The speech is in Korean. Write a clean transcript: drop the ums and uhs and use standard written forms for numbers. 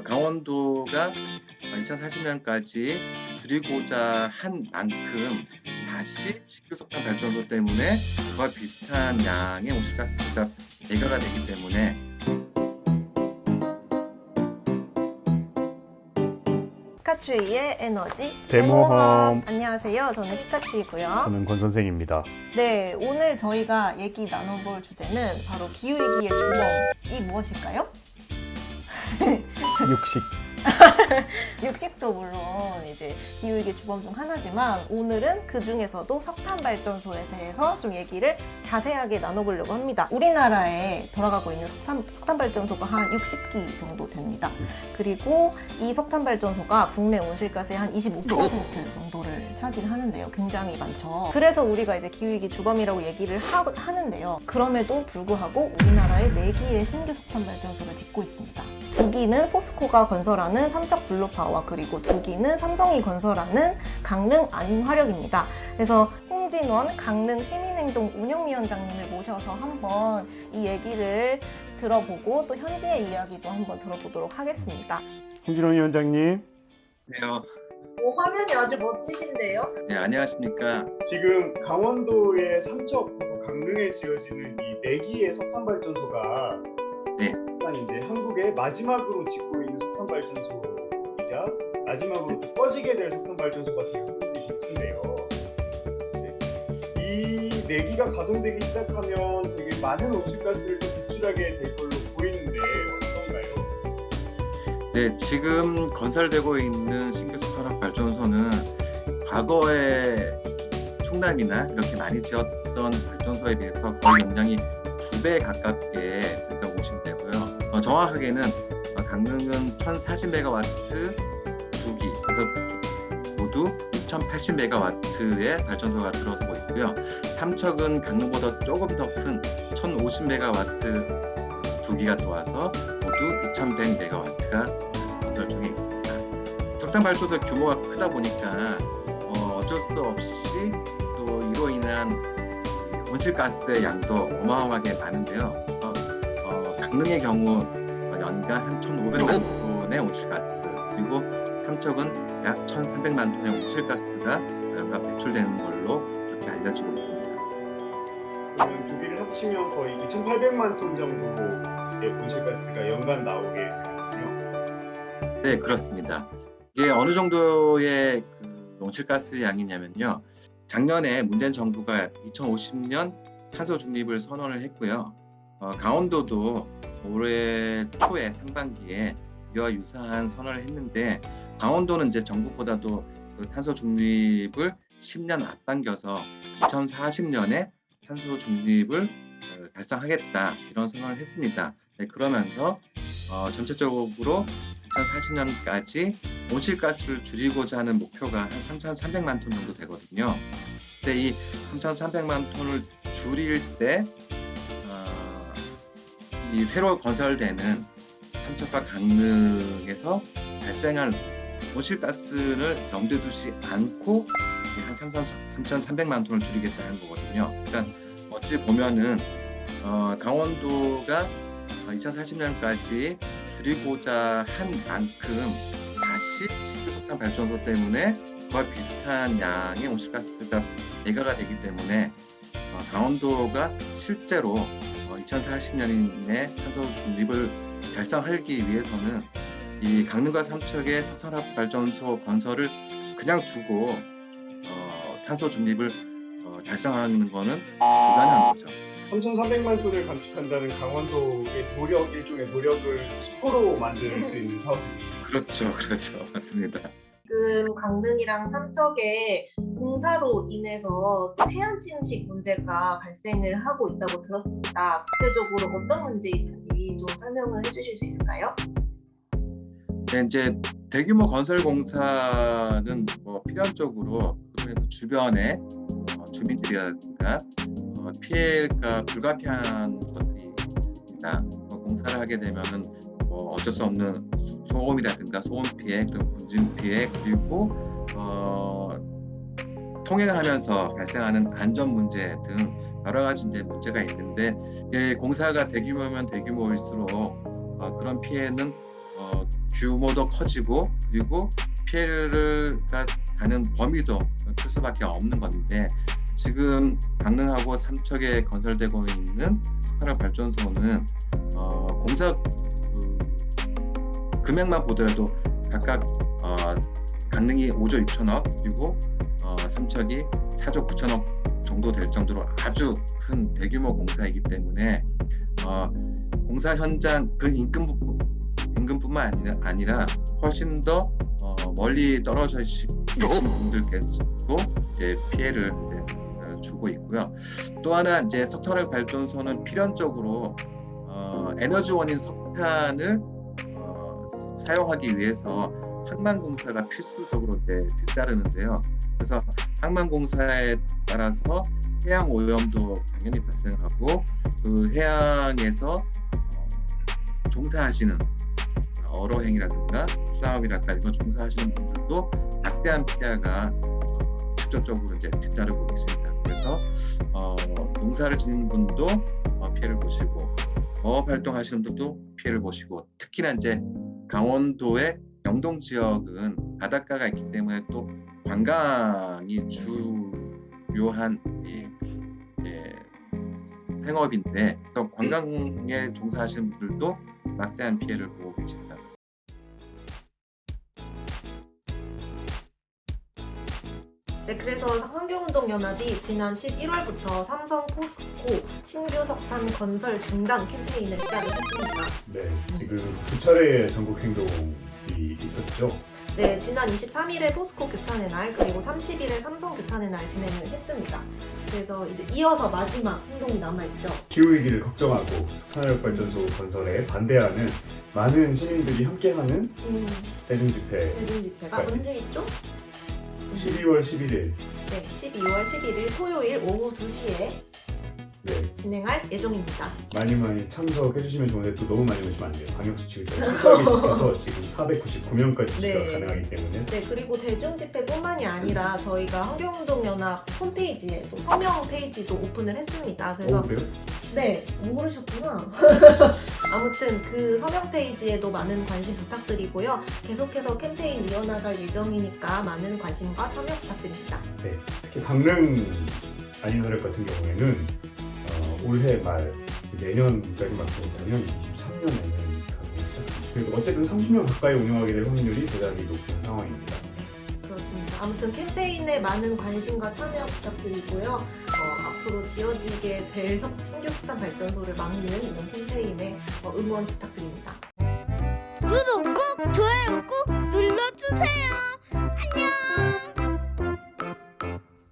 강원도가 2040년까지 줄이고자 한 만큼 다시 신규 석탄 발전소 때문에 그와 비슷한 양의 온실가스가 배가가 되기 때문에 피카츄이의 에너지 대모험. 안녕하세요. 저는 피카츄이고요. 저는 권 선생입니다. 네, 오늘 저희가 얘기 나눠볼 주제는 바로 기후위기의 주범이 무엇일까요? 육식. 육식도 물론 이제 기후위기의 주범 중 하나지만 오늘은 그 중에서도 석탄 발전소에 대해서 좀 얘기를 자세하게 나눠보려고 합니다. 우리나라에 돌아가고 있는 석탄 발전소가 한 60기 정도 됩니다. 그리고 이 석탄 발전소가 국내 온실가스의 한 25% 정도를 차지하는데요. 굉장히 많죠. 그래서 우리가 이제 기후위기 주범이라고 얘기를 하는데요. 그럼에도 불구하고 우리나라에 4기의 신규 석탄 발전소를 짓고 있습니다. 2기는 포스코가 건설하는 삼척 블루파워, 그리고 2기는 삼성이 건설하는 강릉 안인화력입니다. 그래서 홍진원 강릉 시민행동 운영위원장님을 모셔서 한번 이 얘기를 들어보고 또 현지의 이야기도 한번 들어보도록 하겠습니다. 홍진호 위원장님. 네, 화면이 아주 멋지신데요? 네, 안녕하십니까. 지금 강원도의 삼척 그리고 강릉에 지어지는 이 4기의 석탄 발전소가 네. 사실상 이제 한국의 마지막으로 짓고 있는 석탄 발전소이자 마지막으로 또 꺼지게 될 석탄 발전소가 되고 싶은데요. 이 4기가 가동되기 시작하면 되게 많은 온실가스를 또 배출하게 될 걸로 보이는데 어떤가요? 네, 지금 건설되고 있는 신규 석탄 발전소는 과거에 충남이나 이렇게 많이 지었던 발전소에 비해서 거의 용량이 2배 가깝게 된다고 보시면 되고요. 정확하게는 강릉은 1040메가와트 2기, 그래서 모두 2080메가와트의 발전소가 들어서고 있고요. 삼척은 강릉보다 조금 더 큰 1050메가와트 2기가 들어와서 모두 2100메가와트가 건설 중에 있습니다. 석탄 발전소 규모가 크다 보니까 어쩔 수 없이 또 이로 인한 온실가스의 양도 어마어마하게 많은데요. 강릉의 경우 연간 한 1,500만 톤의 온실가스, 그리고 삼척은 약 1,300만 톤의 온실가스가 연간 배출되는 걸로 이렇게 알려지고 있습니다. 그러면 2기를 합치면 거의 2,800만 톤 정도의 온실가스가 연간 나오게 되거든요. 네, 그렇습니다. 이게 어느 정도의 온실가스 양이냐면요. 작년에 문재인 정부가 2050년 탄소 중립을 선언을 했고요. 강원도도 올해 초에 상반기에 이와 유사한 선언을 했는데, 강원도는 이제 전국보다도 그 탄소 중립을 10년 앞당겨서 2040년에 탄소 중립을 달성하겠다, 이런 선언을 했습니다. 네, 그러면서 전체적으로 2040년까지 온실가스를 줄이고자 하는 목표가 한 3,300만 톤 정도 되거든요. 근데 이 3,300만 톤을 줄일 때 이 새로 건설되는 삼척과 강릉에서 발생할 온실가스를 염두에 두지 않고 한 3,300만 톤을 줄이겠다는 거거든요. 그러니까 어찌 보면은 강원도가 2040년까지 줄이고자 한 만큼 다시 신규 석탄 발전소 때문에 그와 비슷한 양의 온실가스가 배가가 되기 때문에 강원도가 실제로 2040년에 탄소 중립을 달성하기 위해서는 이 강릉과 삼척의 석탄화력 발전소 건설을 그냥 두고 탄소 중립을 달성하는 것은 불가능한 거죠. 3,300만 톤을 감축한다는 강원도의 노력, 일종의 노력을 수포로 만들 수 있는 사업입니다. 그렇죠. 맞습니다. 지금 강릉이랑 삼척의 공사로 인해서 폐암 침식 문제가 발생을 하고 있다고 들었습니다. 구체적으로 어떤 문제인지 좀 설명을 해주실 수 있을까요? 네, 이제 대규모 건설 공사는 필연적으로 그 주변에 주민들이라든가 피해가 불가피한 것들이 있습니다. 공사를 하게 되면은 어쩔 수 없는 소음이라든가 소음 피해, 그리고 분진 피해, 그리고 통행하면서 발생하는 안전 문제 등 여러 가지 이제 문제가 있는데, 공사가 대규모면 대규모일수록 그런 피해는 규모도 커지고 그리고 피해를 가는 범위도 클 수밖에 없는 건데 지금 강릉하고 삼척에 건설되고 있는 석탄화력 발전소는 공사 금액만 보더라도 각각 강릉이 5조 6천억 그리고 삼척이 4조 9천억 정도 될 정도로 아주 큰 대규모 공사이기 때문에 공사 현장 그 인근뿐만 아니라 훨씬 더 멀리 떨어져 계신 분들께서도 이제 피해를 주고 있고요. 또 하나 이제 석탄화력 발전소는 필연적으로 에너지원인 석탄을 사용하기 위해서 항만공사가 필수적으로 뒤따르는데요. 그래서 항만공사에 따라서 해양 오염도 당연히 발생하고 그 해양에서 종사하시는 어로행이라든가 수산업이라든가 이런 종사하시는 분들도 막대한 피해가 직접적으로 이제 뒤따르고 있습니다. 그래서 농사를 짓는 분도 피해를 보시고 어업 활동하시는 분들도 피해를 보시고 특히나 이제 강원도의 영동 지역은 바닷가가 있기 때문에 또 관광이 주요한 생업인데 그래서 관광에 종사하시는 분들도 막대한 피해를 보고 계십니다. 네, 그래서 환경운동연합이 지난 11월부터 삼성 포스코 신규 석탄 건설 중단 캠페인을 시작했습니다. 네, 지금 두 차례의 전국 행동이 있었죠. 네, 지난 23일에 포스코 규탄의 날 그리고 30일에 삼성 규탄의 날 진행을 했습니다. 그래서 이제 이어서 마지막 행동이 남아있죠. 기후위기를 걱정하고 석탄화력 발전소 건설에 반대하는 많은 시민들이 함께하는 대중집회 대중집회가 언제 있죠? 12월 11일 네, 12월 11일 토요일 오후 2시에 네, 진행할 예정입니다. 많이 참석해 주시면 좋은데 또 너무 많이 오시면 안 돼요. 방역수칙을 철저하게 지켜서 지금 499명까지 지가 네. 가능하기 때문에 네, 그리고 대중집회뿐만이 아니라 저희가 환경운동연합 홈페이지에 또 서명 페이지도 오픈을 했습니다. 그래서 그래요? 네, 모르셨구나. 아무튼 그 서명 페이지에도 많은 관심 부탁드리고요. 계속해서 캠페인 이어나갈 예정이니까 많은 관심과 참여 부탁드립니다. 네, 특히 강릉 아니너랩 같은 경우에는 올해 말 내년까지만 못하면 23년에는 가동이 시작합니다. 그리고 어쨌든 30년 가까이 운영하게 될 확률이 대단히 높은 상황입니다. 그렇습니다. 아무튼 캠페인에 많은 관심과 참여 부탁드리고요. 앞으로 지어지게 될 신규 석탄 발전소를 막는 이런 캠페인에 응원 부탁드립니다. 구독 꾹, 좋아요 꾹 눌러주세요.